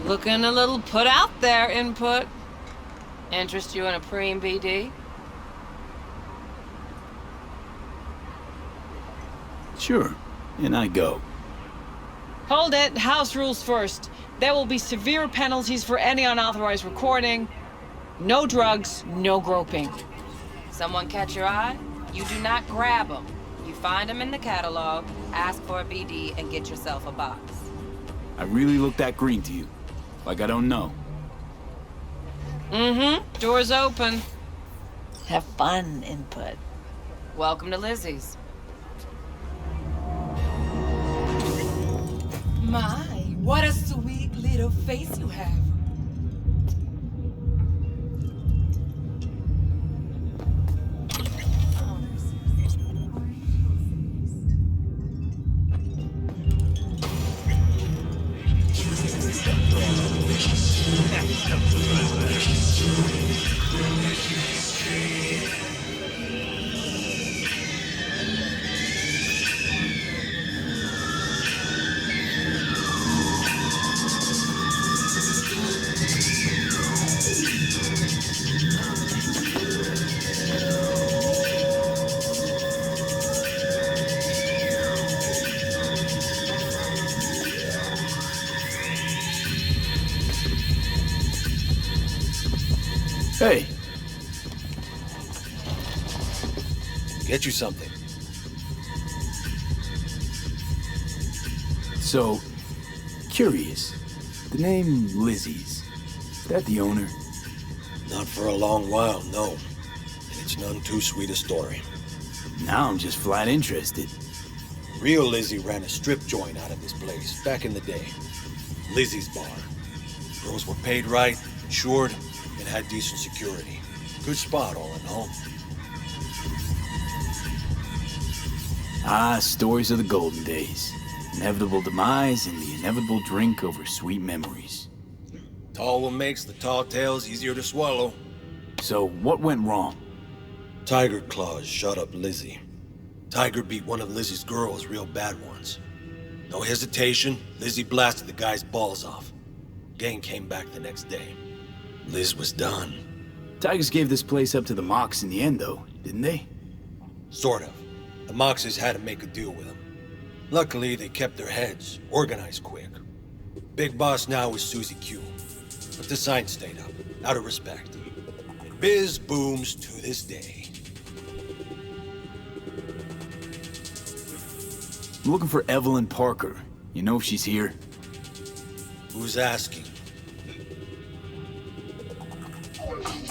Looking a little put out there, Input. Interest you in a preem BD? Sure, and I go. Hold it. House rules first. There will be severe penalties for any unauthorized recording. No drugs, no groping. Someone catch your eye? You do not grab them. You find them in the catalog, ask for a BD, and get yourself a box. I really look that green to you? Like I don't know? Mm-hmm. Door's open. Have fun, Input. Welcome to Lizzie's. My, what a sweet little face you have. Hey! Get you something. So, curious. The name Lizzie's. Is that the owner? Not for a long while, no. And it's none too sweet a story. Now I'm just flat interested. Real Lizzie ran a strip joint out of this place back in the day. Lizzie's Bar. Girls were paid right, insured, and had decent security. Good spot all in all. Ah, stories of the golden days. Inevitable demise and the inevitable drink over sweet memories. Tall one makes the tall tales easier to swallow. So, what went wrong? Tiger Claws shot up Lizzie. Tiger beat one of Lizzie's girls real bad once. No hesitation, Lizzie blasted the guy's balls off. Gang came back the next day. Liz was done. Tigers gave this place up to the Mox in the end, though, didn't they? Sort of. The Moxes had to make a deal with them. Luckily, they kept their heads, organized quick. Big boss now is Susie Q. But the sign stayed up, out of respect. And biz booms to this day. I'm looking for Evelyn Parker. You know if she's here? Who's asking?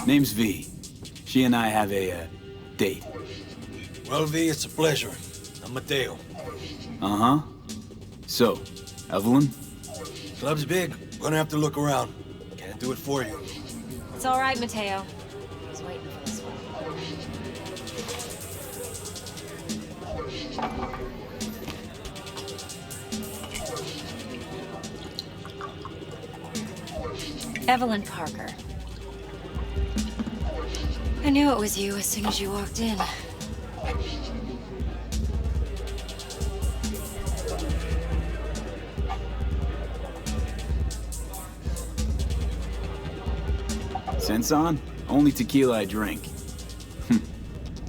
Name's V. She and I have a, date. Well, V, it's a pleasure. I'm Mateo. Uh-huh. So, Evelyn? Club's big. Gonna have to look around. Can't do it for you. It's all right, Mateo. I was waiting for this one. Evelyn Parker. I knew it was you as soon as you walked in. Sense on? Only tequila I drink.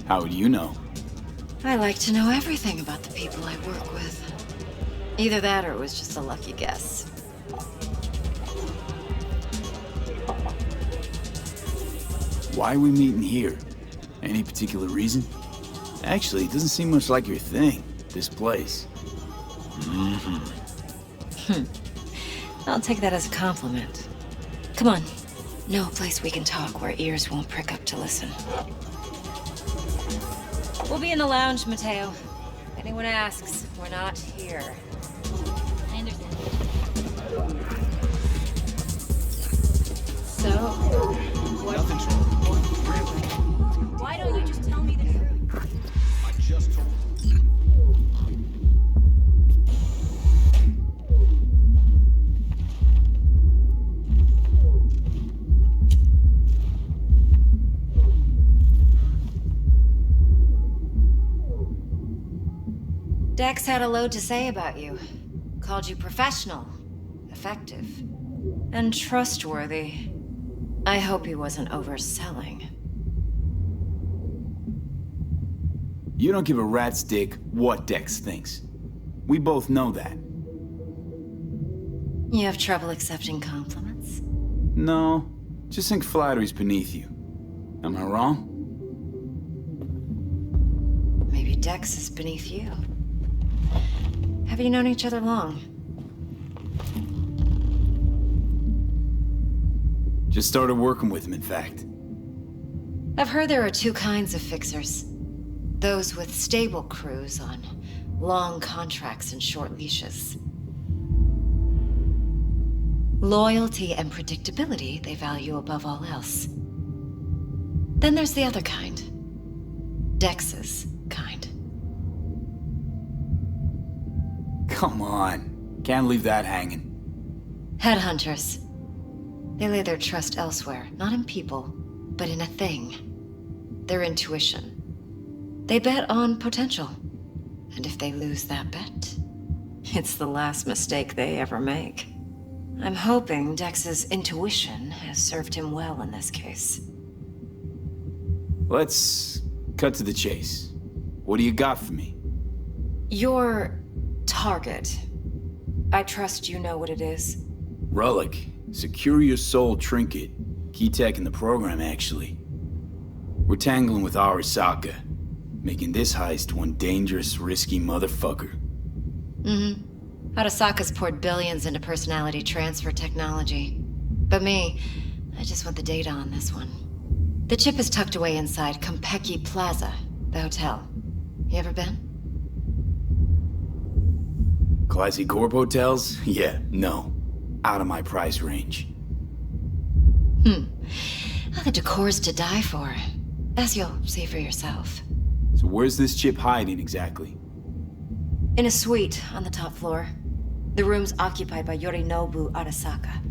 How would you know? I like to know everything about the people I work with. Either that or it was just a lucky guess. Why are we meeting here? Any particular reason? Actually, it doesn't seem much like your thing, this place. I'll take that as a compliment. Come on. No place we can talk where ears won't prick up to listen. We'll be in the lounge, Mateo. If anyone asks, we're not here. I understand. So, what? Nothing's wrong. Why don't you just tell me the truth? I just told Dex had a load to say about you. Called you professional, effective, and trustworthy. I hope he wasn't overselling. You don't give a rat's dick what Dex thinks. We both know that. You have trouble accepting compliments? No, just think flattery's beneath you. Am I wrong? Maybe Dex is beneath you. Have you known each other long? Just started working with him, in fact. I've heard there are two kinds of fixers. Those with stable crews on long contracts and short leashes. Loyalty and predictability they value above all else. Then there's the other kind. Dex's kind. Come on. Can't leave that hanging. Headhunters. They lay their trust elsewhere, not in people, but in a thing. Their intuition. They bet on potential. And if they lose that bet, it's the last mistake they ever make. I'm hoping Dex's intuition has served him well in this case. Let's cut to the chase. What do you got for me? Your target. I trust you know what it is. Relic. Secure your soul trinket. Key tech in the program, actually. We're tangling with Arasaka, making this heist one dangerous, risky motherfucker. Arasaka's poured billions into personality transfer technology. But me, I just want the data on this one. The chip is tucked away inside Kompeki Plaza, the hotel. You ever been? Classy corp hotels? Yeah, no. Out of my price range. The decor's to die for, as you'll see for yourself. So where's this chip hiding exactly? In a suite on the top floor. The room's occupied by Yorinobu Arasaka.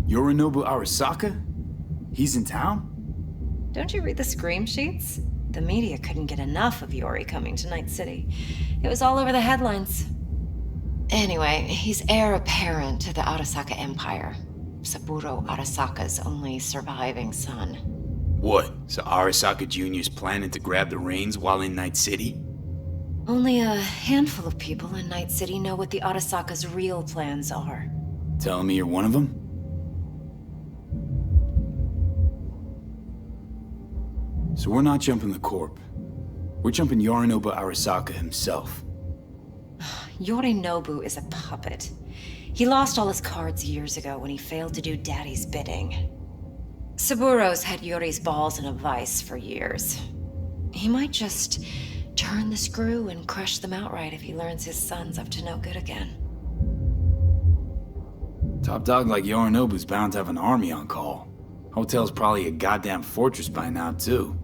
Yorinobu Arasaka? He's in town? Don't you read the scream sheets? The media couldn't get enough of Yori coming to Night City. It was all over the headlines. Anyway, he's heir apparent to the Arasaka Empire. Saburo Arasaka's only surviving son. What? So Arasaka Jr.'s planning to grab the reins while in Night City? Only a handful of people in Night City know what the Arasaka's real plans are. Telling me you're one of them? So we're not jumping the Corp. We're jumping Yorinobu Arasaka himself. Yorinobu is a puppet. He lost all his cards years ago when he failed to do Daddy's bidding. Saburo's had Yori's balls in a vice for years. He might just turn the screw and crush them outright if he learns his son's up to no good again. Top dog like Yorinobu's bound to have an army on call. Hotel's probably a goddamn fortress by now, too.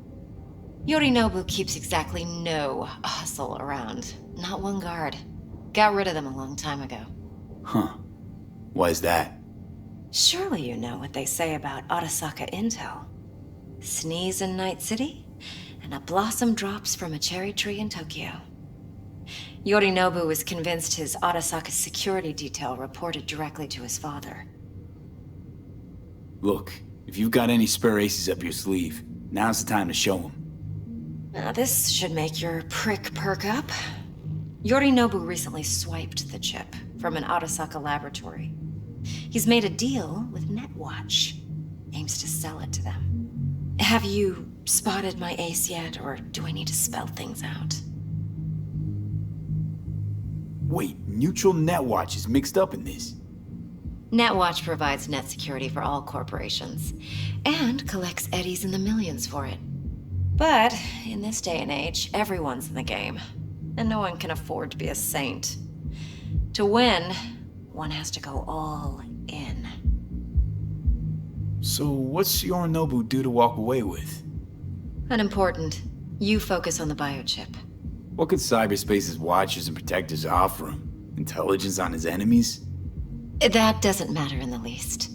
Yorinobu keeps exactly no hustle around. Not one guard. Got rid of them a long time ago. Huh. Why is that? Surely you know what they say about Arasaka intel. Sneeze in Night City, and a blossom drops from a cherry tree in Tokyo. Yorinobu was convinced his Arasaka security detail reported directly to his father. Look, if you've got any spare aces up your sleeve, now's the time to show them. Now this should make your prick perk up. Yorinobu recently swiped the chip from an Arasaka laboratory. He's made a deal with Netwatch. Aims to sell it to them. Have you spotted my ace yet, or do I need to spell things out? Wait, Neutral Netwatch is mixed up in this. Netwatch provides net security for all corporations, and collects eddies in the millions for it. But in this day and age, everyone's in the game, and no one can afford to be a saint. To win, one has to go all in. So what's Yorinobu due to walk away with? Unimportant. You focus on the biochip. What could cyberspace's watchers and protectors offer him? Intelligence on his enemies? That doesn't matter in the least.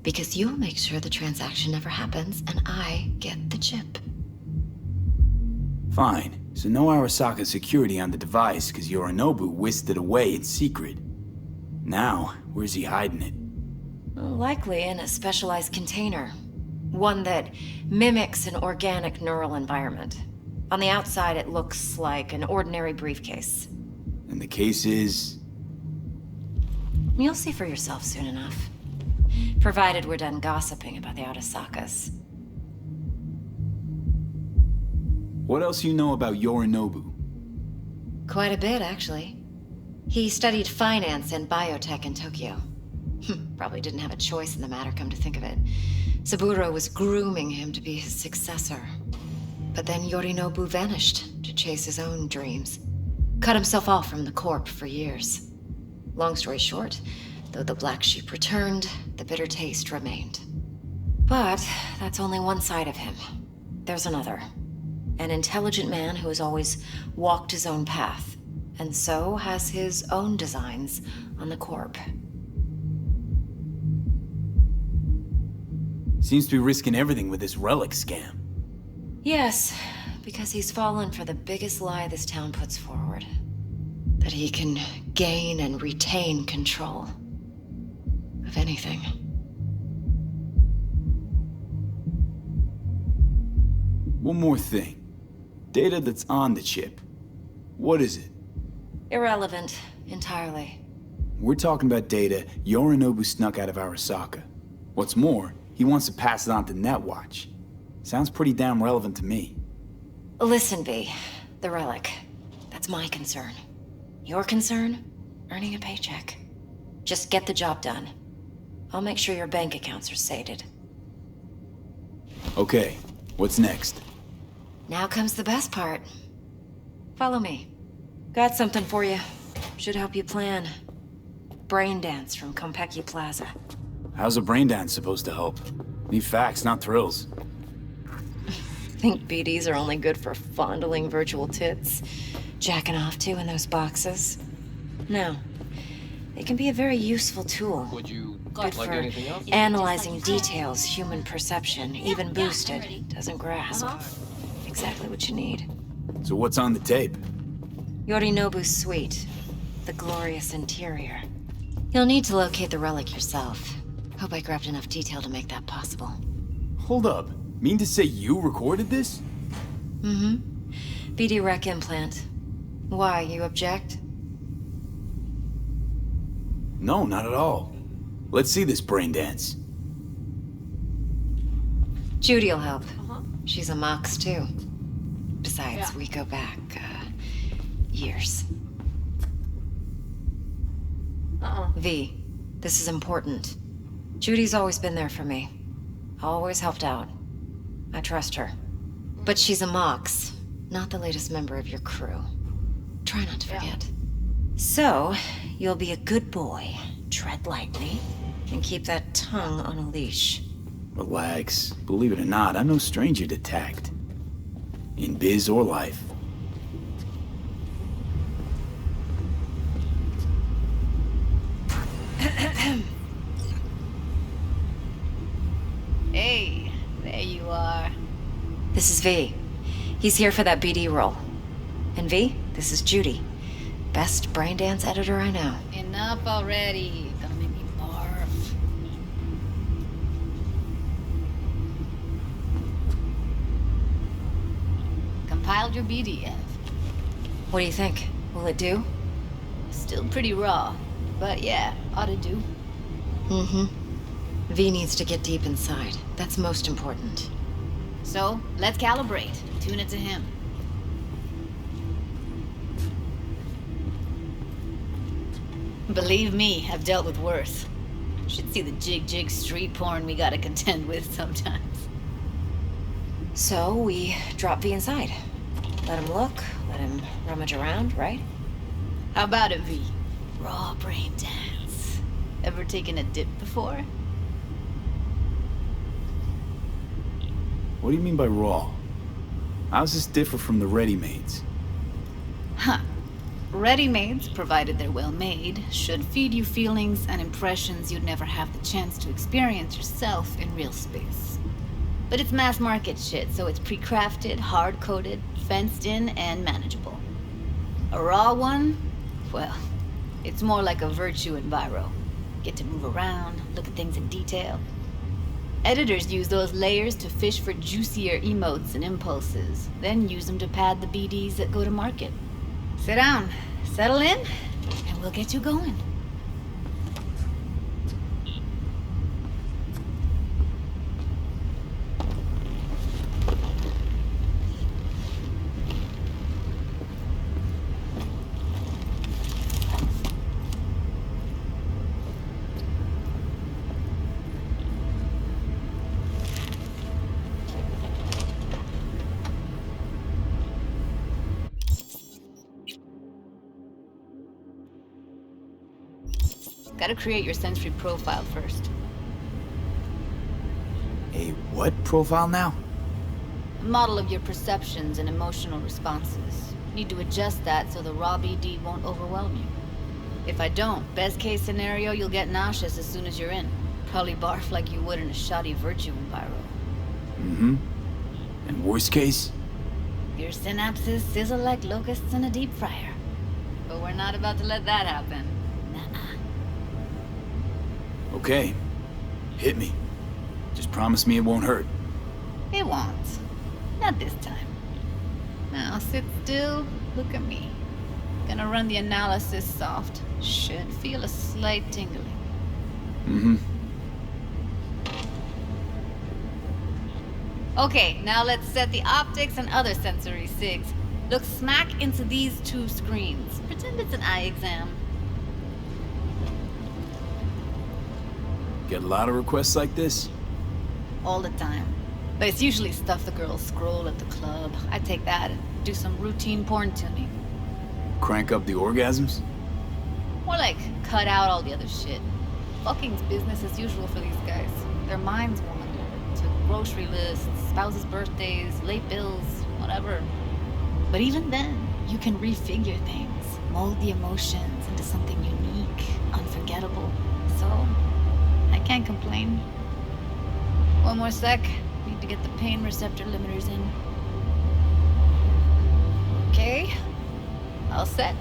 Because you'll make sure the transaction never happens, and I get the chip. Fine. So no Arasaka security on the device because Yorinobu whisked it away in secret. Now, where's he hiding it? Likely in a specialized container. One that mimics an organic neural environment. On the outside, it looks like an ordinary briefcase. And the case is... You'll see for yourself soon enough. Provided we're done gossiping about the Arasakas. What else you know about Yorinobu? Quite a bit, actually. He studied finance and biotech in Tokyo. Probably didn't have a choice in the matter, come to think of it. Saburo was grooming him to be his successor. But then Yorinobu vanished to chase his own dreams. Cut himself off from the Corp for years. Long story short, though the black sheep returned, the bitter taste remained. But that's only one side of him. There's another. An intelligent man who has always walked his own path, and so has his own designs on the Corp. Seems to be risking everything with this relic scam. Yes, because he's fallen for the biggest lie this town puts forward. That he can gain and retain control of anything. One more thing. Data that's on the chip. What is it? Irrelevant, entirely. We're talking about data Yorinobu snuck out of Arasaka. What's more, he wants to pass it on to Netwatch. Sounds pretty damn relevant to me. Listen, V. The relic. That's my concern. Your concern? Earning a paycheck. Just get the job done. I'll make sure your bank accounts are sated. Okay, what's next? Now comes the best part. Follow me. Got something for you. Should help you plan. Brain dance from Konpeki Plaza. How's a brain dance supposed to help? Need facts, not thrills. Think BDs are only good for fondling virtual tits? Jacking off to in those boxes? No. They can be a very useful tool. Would you Good like for anything else? analyzing details human perception, even boosted, doesn't grasp. Exactly what you need. So what's on the tape? Yorinobu's suite. The glorious interior. You'll need to locate the relic yourself. Hope I grabbed enough detail to make that possible. Hold up. Mean to say you recorded this? Mm-hmm. BD rec implant. Why, you object? No, not at all. Let's see this brain dance. Judy'll help. She's a Mox, too. Besides, we go back, years. V, this is important. Judy's always been there for me. Always helped out. I trust her. But she's a Mox, not the latest member of your crew. Try not to forget. So, you'll be a good boy, tread lightly, and keep that tongue on a leash. Relax. Believe it or not, I'm no stranger to tact. In biz or life. Hey, there you are. This is V. He's here for that BD role. And V, this is Judy. Best brain dance editor I know. Enough already. Gonna make me barf. Compiled your BDF. What do you think? Will it do? Still pretty raw, but yeah, ought to do. Mm-hmm. V needs to get deep inside. That's most important. So, let's calibrate. Tune it to him. Believe me, I've dealt with worse. Should see the jig street porn we gotta contend with sometimes. So, we drop V inside. Let him look, let him rummage around, right? How about it, V? Raw brain dance. Ever taken a dip before? What do you mean by raw? How's this differ from the ready-mades? Huh. Ready-mades, provided they're well made, should feed you feelings and impressions you'd never have the chance to experience yourself in real space. But it's mass market shit, so it's pre-crafted, hard-coded, fenced in, and manageable. A raw one? Well, it's more like a virtue enviro. Get to move around, look at things in detail. Editors use those layers to fish for juicier emotes and impulses, then use them to pad the BDs that go to market. Sit down, settle in, and we'll get you going. Gotta create your sensory profile first. A what profile now? A model of your perceptions and emotional responses. Need to adjust that so the raw BD won't overwhelm you. If I don't, best case scenario, you'll get nauseous as soon as you're in. Probably barf like you would in a shoddy virtue enviro. Mm-hmm. And worst case? Your synapses sizzle like locusts in a deep fryer. But we're not about to let that happen. Nuh-uh. Okay. Hit me. Just promise me it won't hurt. It won't. Not this time. Now sit still, look at me. Gonna run the analysis soft. Should feel a slight tingling. Mm-hmm. Okay, now let's set the optics and other sensory sigs. Look smack into these two screens. Pretend it's an eye exam. Get a lot of requests like this? All the time. But it's usually stuff the girls scroll at the club. I take that and do some routine porn tuning. Crank up the orgasms? More like cut out all the other shit. Fucking's business as usual for these guys. Their minds wander to grocery lists, spouses' birthdays, late bills, whatever. But even then, you can refigure things, mold the emotions into something unique, unforgettable. So, I can't complain. One more sec. Need to get the pain receptor limiters in. Okay. All set.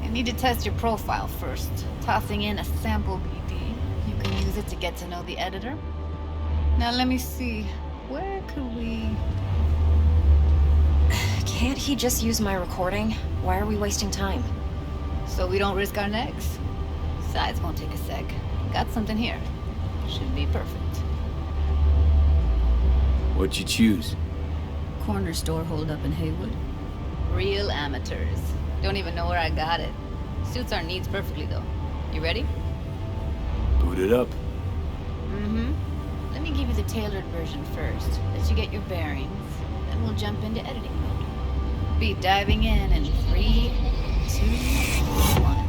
I need to test your profile first. Tossing in a sample BD. You can use it to get to know the editor. Now let me see. Where could we... Can't he just use my recording? Why are we wasting time? So we don't risk our necks? Besides, won't take a sec. Got something here. Should be perfect. What'd you choose? Corner store holdup in Haywood. Real amateurs. Don't even know where I got it. Suits our needs perfectly though. You ready? Boot it up. Mm-hmm. Let me give you the tailored version first. Let you get your bearings. Then we'll jump into editing mode. Be diving in 3, 2, 1.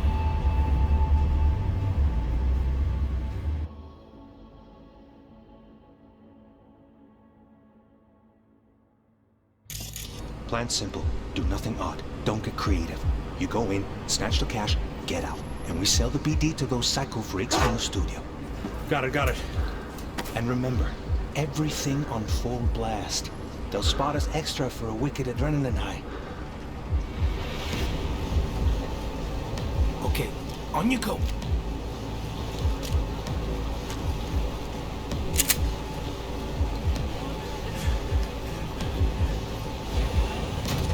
Plan simple. Do nothing odd. Don't get creative. You go in, snatch the cash, get out. And we sell the BD to those psycho freaks from the studio. Got it. And remember, everything on full blast. They'll spot us extra for a wicked adrenaline high. Okay, on you go.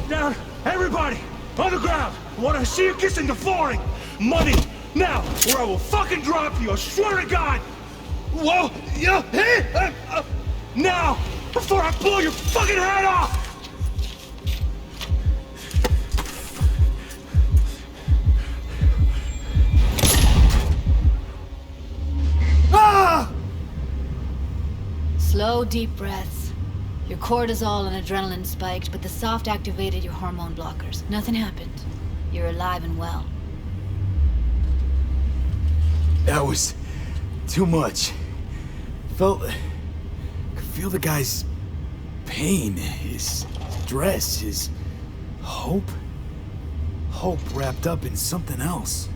Down! Everybody! On the ground! I want to see you kissing the flooring! Money! Now! Or I will fucking drop you! I swear to God! Whoa! Yeah! Hey! Now! Before I blow your fucking head off! Ah! Slow, deep breaths. Your cortisol and adrenaline spiked, but the soft activated your hormone blockers. Nothing happened. You're alive and well. That was too much. Could feel the guy's pain, his stress, his hope. Hope wrapped up in something else.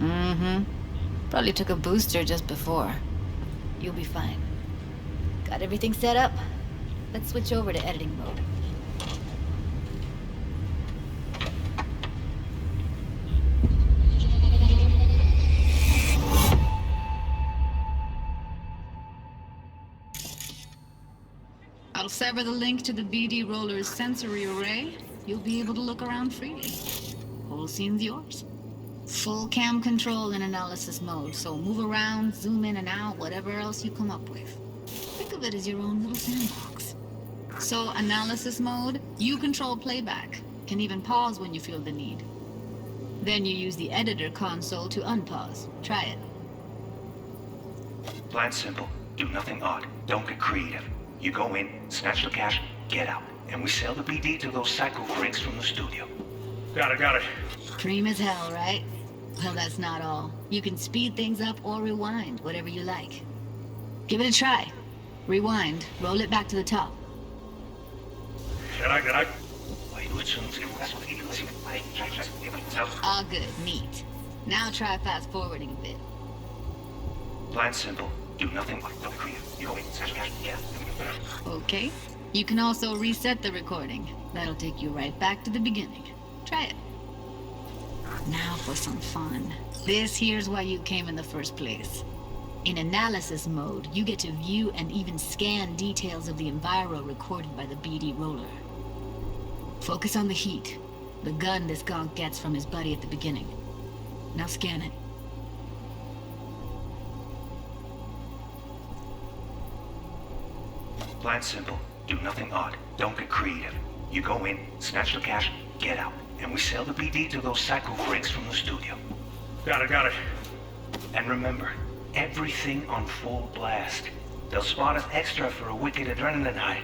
Mm-hmm. Probably took a booster just before. You'll be fine. Got everything set up? Let's switch over to editing mode. I'll sever the link to the BD Roller's sensory array. You'll be able to look around freely. Whole scene's yours. Full cam control in analysis mode, so move around, zoom in and out, whatever else you come up with. Think of it as your own little sandbox. So, analysis mode, you control playback. Can even pause when you feel the need. Then you use the editor console to unpause. Try it. Plan simple. Do nothing odd. Don't get creative. You go in, snatch the cash, get out. And we sell the BD to those psycho freaks from the studio. Got it. Cream as hell, right? Well, that's not all. You can speed things up or rewind, whatever you like. Give it a try. Rewind. Roll it back to the top. Can I? All good. Neat. Now try fast forwarding a bit. Plan simple. Do nothing but don't creative. You go in, snatch the cash, get out. Okay. You can also reset the recording. That'll take you right back to the beginning. Try it. Now for some fun. This here's why you came in the first place. In analysis mode, you get to view and even scan details of the enviro recorded by the BD Roller. Focus on the heat, the gun this gonk gets from his buddy at the beginning. Now scan it. Plan simple. Do nothing odd. Don't get creative. You go in, snatch the cash, get out. And we sell the BD to those psycho freaks from the studio. Got it. And remember, everything on full blast. They'll spot us extra for a wicked adrenaline high.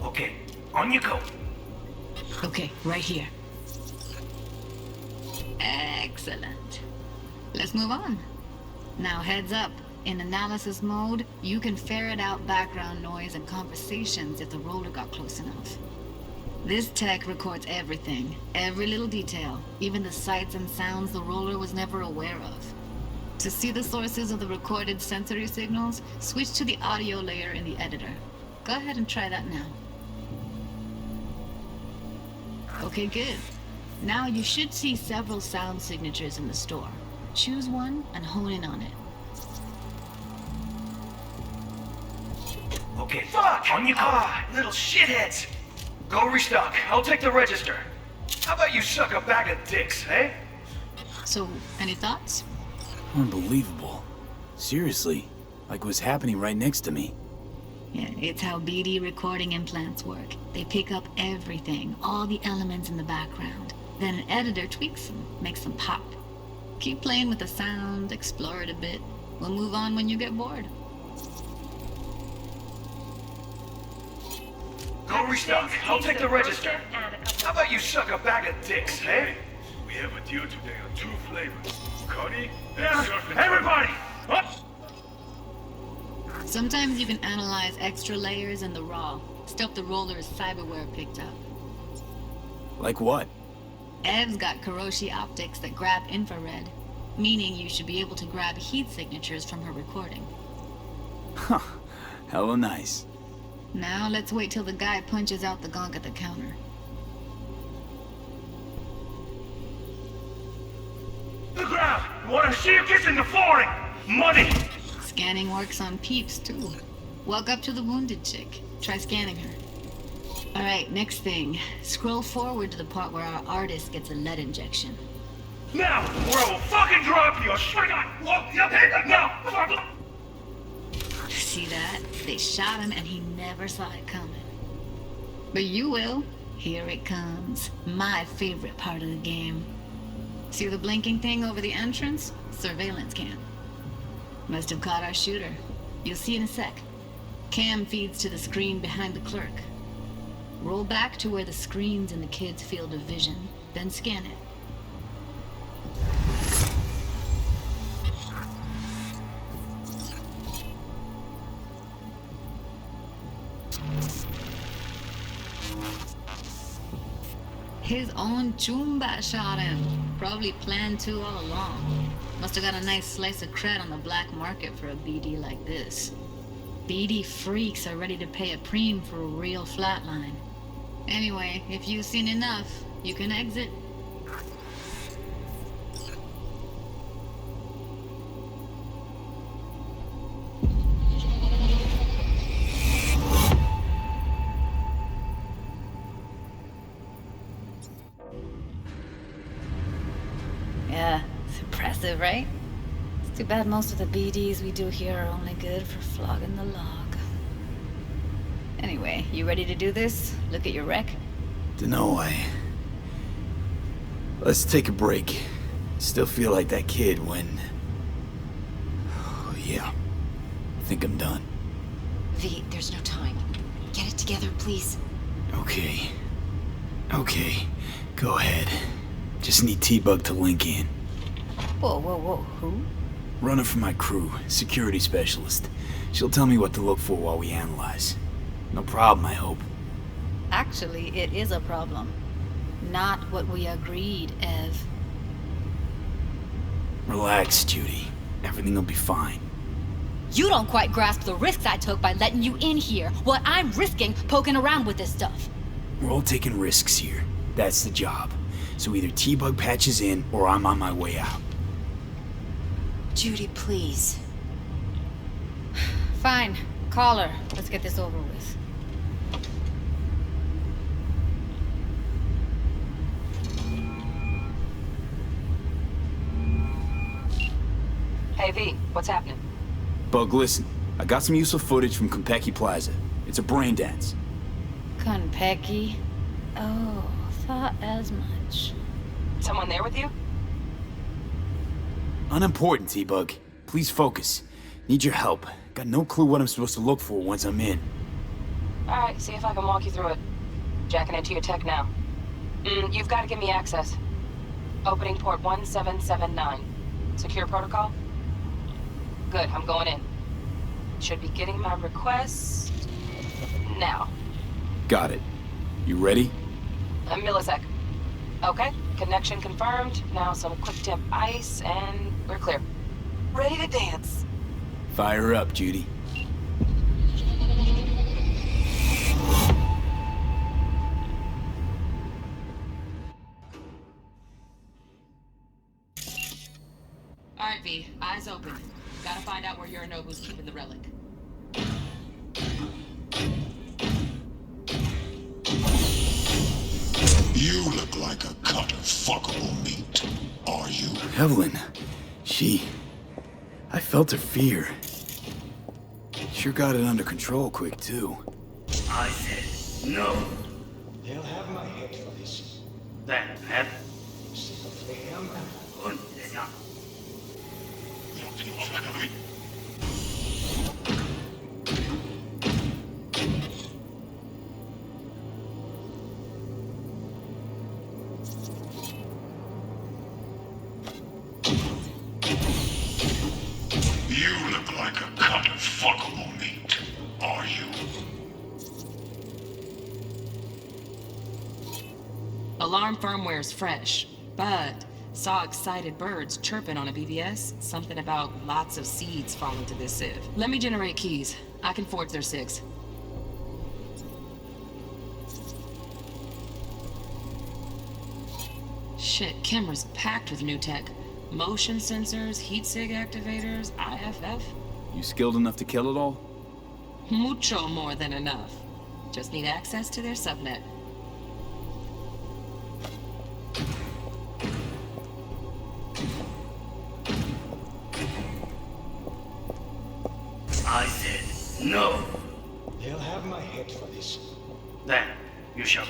Okay, on you go. Okay, right here. Excellent. Let's move on. Now heads up. In analysis mode, you can ferret out background noise and conversations if the roller got close enough. This tech records everything, every little detail, even the sights and sounds the roller was never aware of. To see the sources of the recorded sensory signals, switch to the audio layer in the editor. Go ahead and try that now. Okay, good. Now you should see several sound signatures in the store. Choose one and hone in on it. Okay, fuck! On you go! Little shitheads! Go restock. I'll take the register. How about you suck a bag of dicks, eh? So, any thoughts? Unbelievable. Seriously, like it was happening right next to me. Yeah, it's how BD recording implants work. They pick up everything, all the elements in the background. Then an editor tweaks them, makes them pop. Keep playing with the sound, explore it a bit. We'll move on when you get bored. Go restock. I'll take the register. How about you suck a bag of dicks, eh? We have a deal today on 2 flavors. Cody and surf. Everybody! Up! Sometimes you can analyze extra layers in the raw, stuff the roller's cyberware picked up. Like what? Ev's got Kiroshi optics that grab infrared, meaning you should be able to grab heat signatures from her recording. Huh. Hella nice. Now let's wait till the guy punches out the gonk at the counter. The ground! Wanna see you kissing the flooring! Money! Scanning works on peeps, too. Walk up to the wounded chick. Try scanning her. Alright, next thing. Scroll forward to the part where our artist gets a lead injection. Now, or I will fucking drop you! Straight on! Now! See that? They shot him and he never saw it coming. But you will. Here it comes. My favorite part of the game. See the blinking thing over the entrance? Surveillance cam. Must have caught our shooter. You'll see in a sec. Cam feeds to the screen behind the clerk. Roll back to where the screen's in the kid's field of vision, then scan it. His own Chumba shot him. Probably planned to all along. Must have got a nice slice of cred on the black market for a BD like this. BD freaks are ready to pay a preem for a real flatline. Anyway, if you've seen enough, you can exit. Yeah, it's impressive, right? It's too bad most of the BDs we do here are only good for flogging the log. Anyway, you ready to do this? Look at your rec? Dunno, Let's take a break. Still feel like that kid when... Oh, yeah. I think I'm done. V, there's no time. Get it together, please. Okay. Okay. Go ahead. Just need T-Bug to link in. Whoa, whoa, whoa, who? Runner for my crew, security specialist. She'll tell me what to look for while we analyze. No problem, I hope. Actually, it is a problem. Not what we agreed, Ev. Relax, Judy. Everything will be fine. You don't quite grasp the risks I took by letting you in here. What I'm risking poking around with this stuff. We're all taking risks here. That's the job. So either T-Bug patches in, or I'm on my way out. Judy, please. Fine. Call her. Let's get this over with. Hey, V, what's happening? Bug, listen. I got some useful footage from Konpeki Plaza. It's a brain dance. Konpeki? Oh, thought as much. Someone there with you? Unimportant, T-Bug. Please focus. Need your help. Got no clue what I'm supposed to look for once I'm in. Alright, see if I can walk you through it. Jacking into your tech now. You've got to give me access. Opening port 1779. Secure protocol? Good, I'm going in. Should be getting my request... now. Got it. You ready? A millisec. Okay, connection confirmed. Now some quick temp ice, and we're clear. Ready to dance. Fire up, Judy. Alright, V, eyes open. Gotta find out where Yorinobu's keeping the relic. You look like a cut of fuckable meat. Are you? Evelyn. I felt her fear. Sure got it under control quick, too. I said no. They'll have my head for this. Then have Damn. und enough. You look like a cut of fuckable meat. Are you? Alarm firmware's fresh, but saw excited birds chirping on a BBS. Something about lots of seeds falling to this sieve. Let me generate keys. I can forge their SIGs. Shit, camera's packed with new tech. Motion sensors, heat sig activators, IFF. You skilled enough to kill it all? Mucho more than enough. Just need access to their subnet. I said no. They'll have my head for this. Then you shall.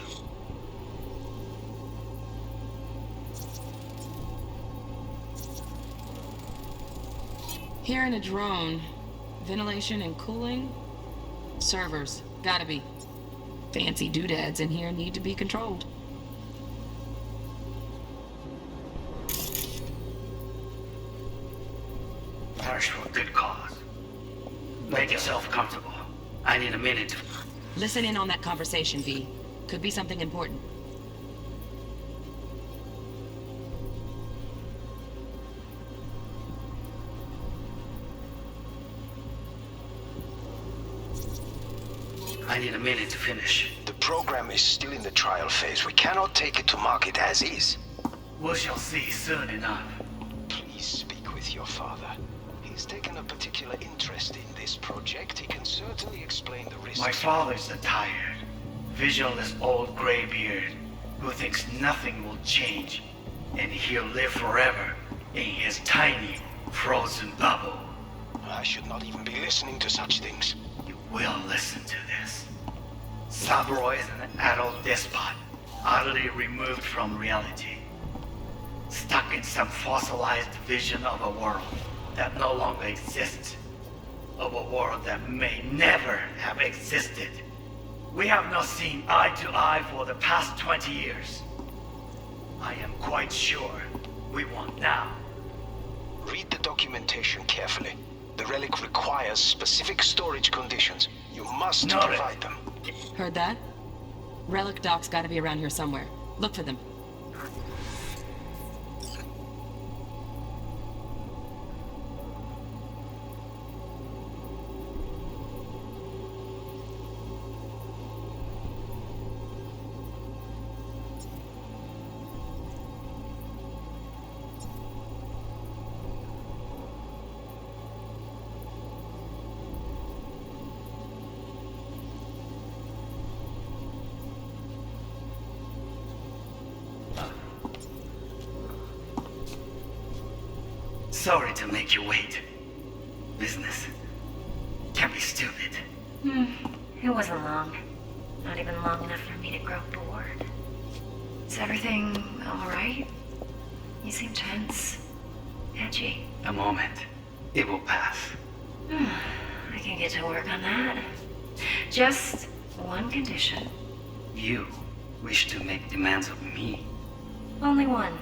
Here in a drone, ventilation and cooling, servers, gotta be. Fancy doodads in here need to be controlled. Perish for a good cause. Make yourself comfortable. I need a minute to... Listen in on that conversation, V. Could be something important. I need a minute to finish. The program is still in the trial phase. We cannot take it to market as is. We shall see soon enough. Please speak with your father. He's taken a particular interest in this project. He can certainly explain the risks. My father's a tired, visionless old graybeard who thinks nothing will change, and he'll live forever in his tiny, frozen bubble. I should not even be listening to such things. You will listen to this. Saburo is an adult despot, utterly removed from reality. Stuck in some fossilized vision of a world that no longer exists. Of a world that may never have existed. We have not seen eye to eye for the past 20 years. I am quite sure we won't now. Read the documentation carefully. The relic requires specific storage conditions. You must provide them. Heard that? Relic doc's gotta be around here somewhere. Look for them. Sorry to make you wait. Business can be stupid. It wasn't long. Not even long enough for me to grow bored. Is everything alright? You seem tense. Edgy. A moment. It will pass. I can get to work on that. Just one condition. You wish to make demands of me. Only one.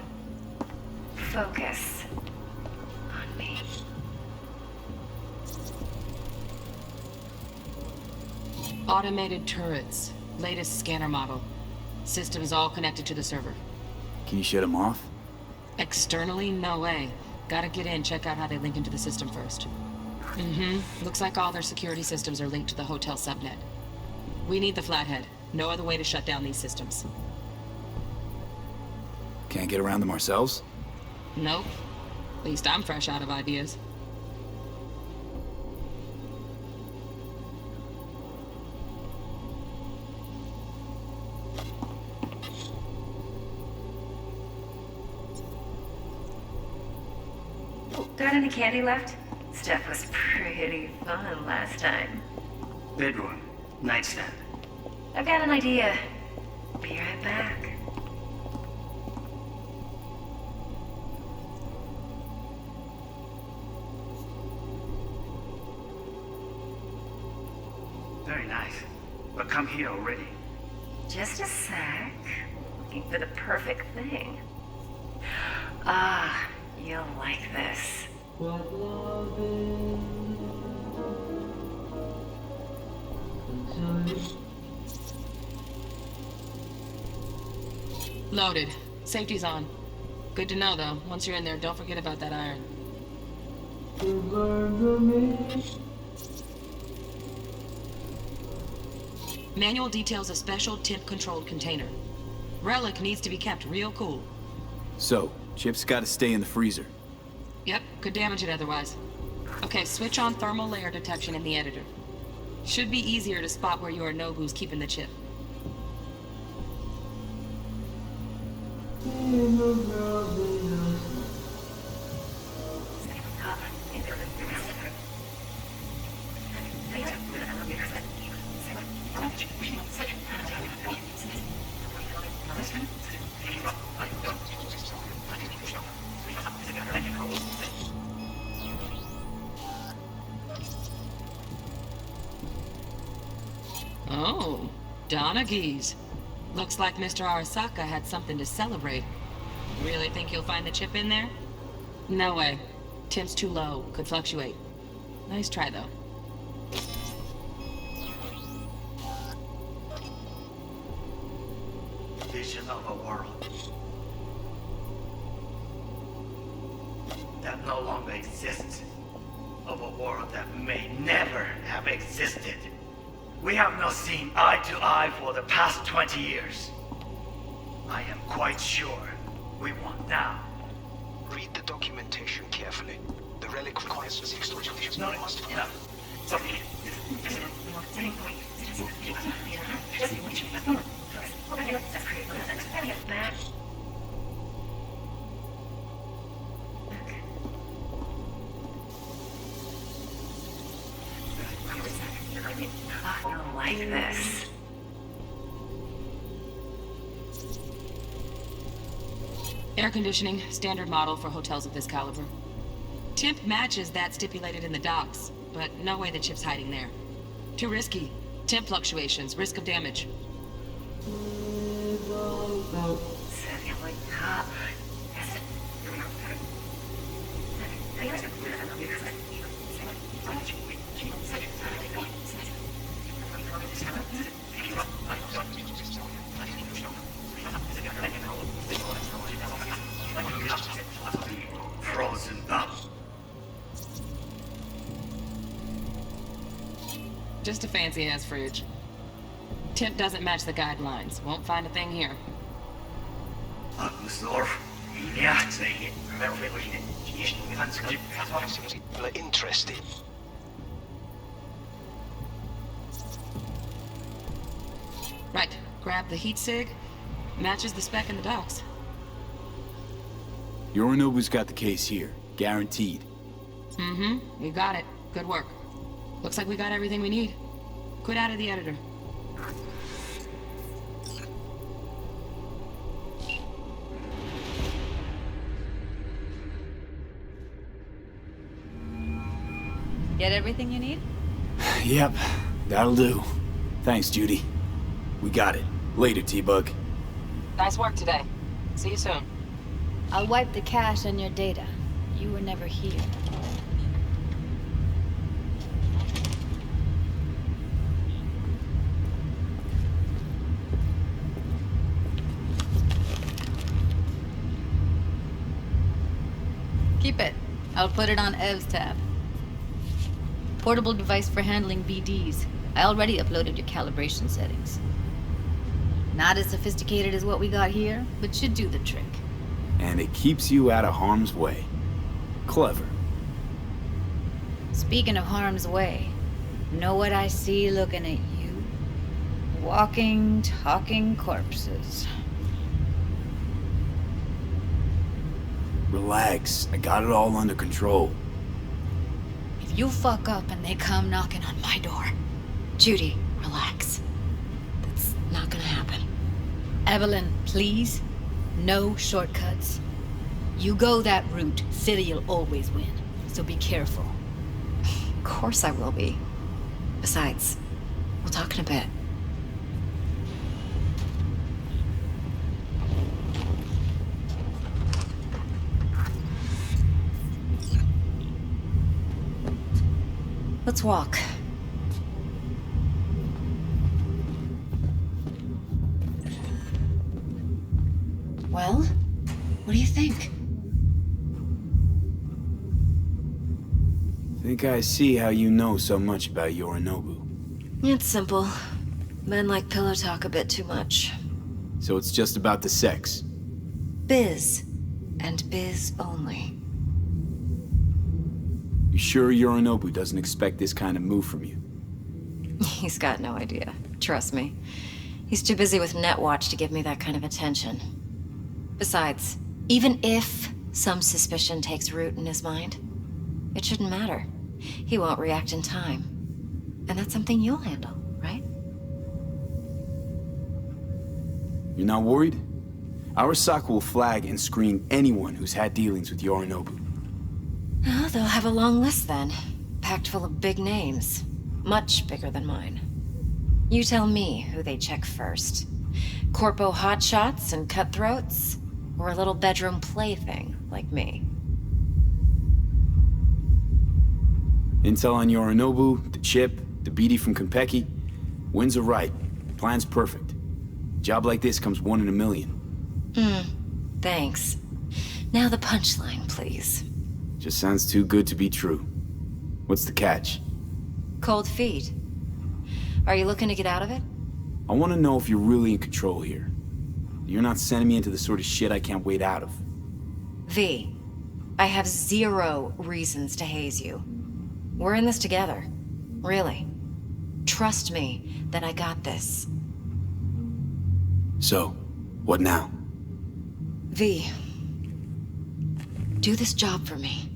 Focus. On me. Automated turrets. Latest scanner model. Systems all connected to the server. Can you shut them off? Externally, no way. Gotta get in, check out how they link into the system first. Looks like all their security systems are linked to the hotel subnet. We need the flathead. No other way to shut down these systems. Can't get around them ourselves? Nope. At least I'm fresh out of ideas. Got any candy left? Stuff was pretty fun last time. Bedroom. Nightstand. I've got an idea. Be right back. Very nice. But come here already. Just a sec. Looking for the perfect thing. Ah, you'll like this. Loaded. Safety's on. Good to know, though. Once you're in there, don't forget about that iron. Manual details a special tip-controlled container. Relic needs to be kept real cool. So, Chip's gotta stay in the freezer. Yep, could damage it otherwise. Okay, switch on thermal layer detection in the editor. Should be easier to spot where Yorinobu's keeping the chip. Oh, Donaghys. Looks like Mr. Arasaka had something to celebrate. Really think you'll find the chip in there? No way. Temp's too low. Could fluctuate. Nice try, though. Vision of a world that no longer exists. Of a world that may never have existed. We have not seen eye to eye for the past 20 years. I am quite sure we won't now. Read the documentation carefully. The relic requires 6 conditions. No, Must enough. Sorry. You'll like this. Air conditioning, standard model for hotels of this caliber. Temp matches that stipulated in the docs, but no way the chip's hiding there. Too risky. Temp fluctuations, risk of damage. Frozen up. Just a fancy-ass fridge. Temp doesn't match the guidelines. Won't find a thing here. interested. Right. Grab the heat sig. Matches the spec in the docs. Yorinobu's got the case here. Guaranteed. Mm-hmm. We got it. Good work. Looks like we got everything we need. Quit out of the editor. Get everything you need? Yep, that'll do. Thanks, Judy. We got it. Later, T-Bug. Nice work today. See you soon. I'll wipe the cache on your data. You were never here. Keep it. I'll put it on Ev's tab. Portable device for handling VDs. I already uploaded your calibration settings. Not as sophisticated as what we got here, but should do the trick. And it keeps you out of harm's way. Clever. Speaking of harm's way, know what I see looking at you? Walking, talking corpses. Relax. I got it all under control. If you fuck up and they come knocking on my door... Judy, relax. That's not gonna happen. Evelyn, please. No shortcuts. You go that route, City'll always win. So be careful. Of course I will be. Besides, we'll talk in a bit. Let's walk. Well, what do you think? Think I see how you know so much about Yorinobu. It's simple. Men like pillow talk a bit too much. So it's just about the sex. Biz. And biz only. You sure Yorinobu doesn't expect this kind of move from you? He's got no idea. Trust me. He's too busy with Netwatch to give me that kind of attention. Besides, even if some suspicion takes root in his mind, it shouldn't matter. He won't react in time. And that's something you'll handle, right? You're not worried? Arasaka will flag and screen anyone who's had dealings with Yorinobu. Oh, they'll have a long list then. Packed full of big names. Much bigger than mine. You tell me who they check first. Corpo hotshots and cutthroats? Or a little bedroom plaything like me? Intel on Yorinobu, the chip, the BD from Konpeki. Winds are right. Plan's perfect. Job like this comes 1 in a million. Thanks. Now the punchline, please. Just sounds too good to be true. What's the catch? Cold feet. Are you looking to get out of it? I want to know if you're really in control here. You're not sending me into the sort of shit I can't wait out of. V, I have 0 reasons to haze you. We're in this together. Really. Trust me that I got this. So, what now? V, do this job for me.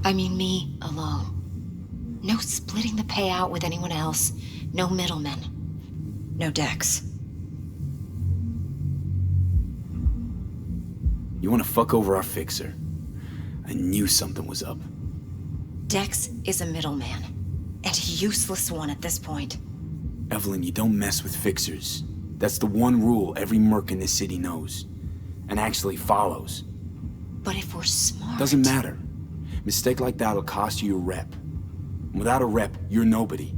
I mean me alone. No splitting the payout with anyone else. No middlemen. No Dex. You want to fuck over our fixer? I knew something was up. Dex is a middleman. And a useless one at this point. Evelyn, you don't mess with fixers. That's the one rule every merc in this city knows. And actually follows. But if we're smart... Doesn't matter. Mistake like that'll cost you your rep. Without a rep, you're nobody.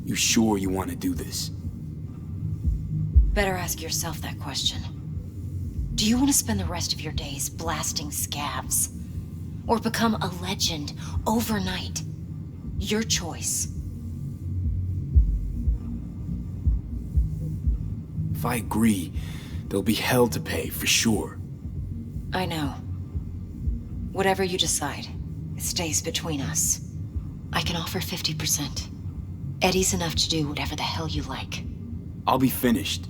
You sure you want to do this? Better ask yourself that question. Do you want to spend the rest of your days blasting scavs? Or become a legend overnight? Your choice. If I agree, there'll be hell to pay, for sure. I know. Whatever you decide, it stays between us. I can offer 50%. Eddie's enough to do whatever the hell you like. I'll be finished.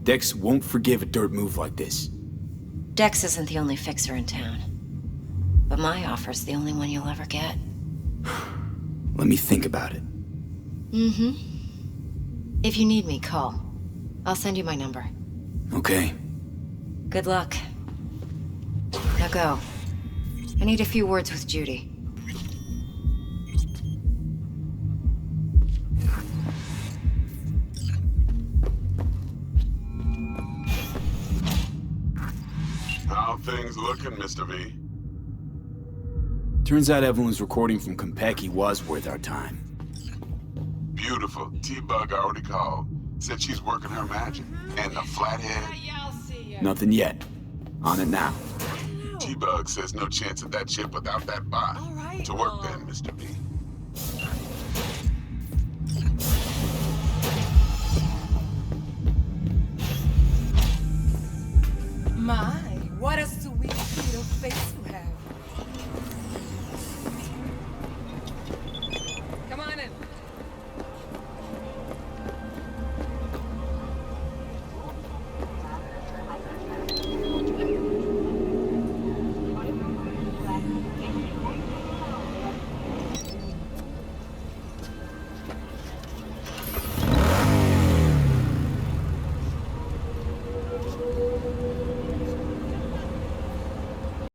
Dex won't forgive a dirt move like this. Dex isn't the only fixer in town. But my offer's the only one you'll ever get. Let me think about it. Mm-hmm. If you need me, call. I'll send you my number. Okay. Good luck. Now go. I need a few words with Judy. How things looking, Mr. V? Turns out Evelyn's recording from Konpeki was worth our time. Beautiful. T-Bug already called. Said she's working her magic. And the flathead? Nothing yet. On it now. T-Bug says no chance of that ship without that bot. To work then, Mr. V.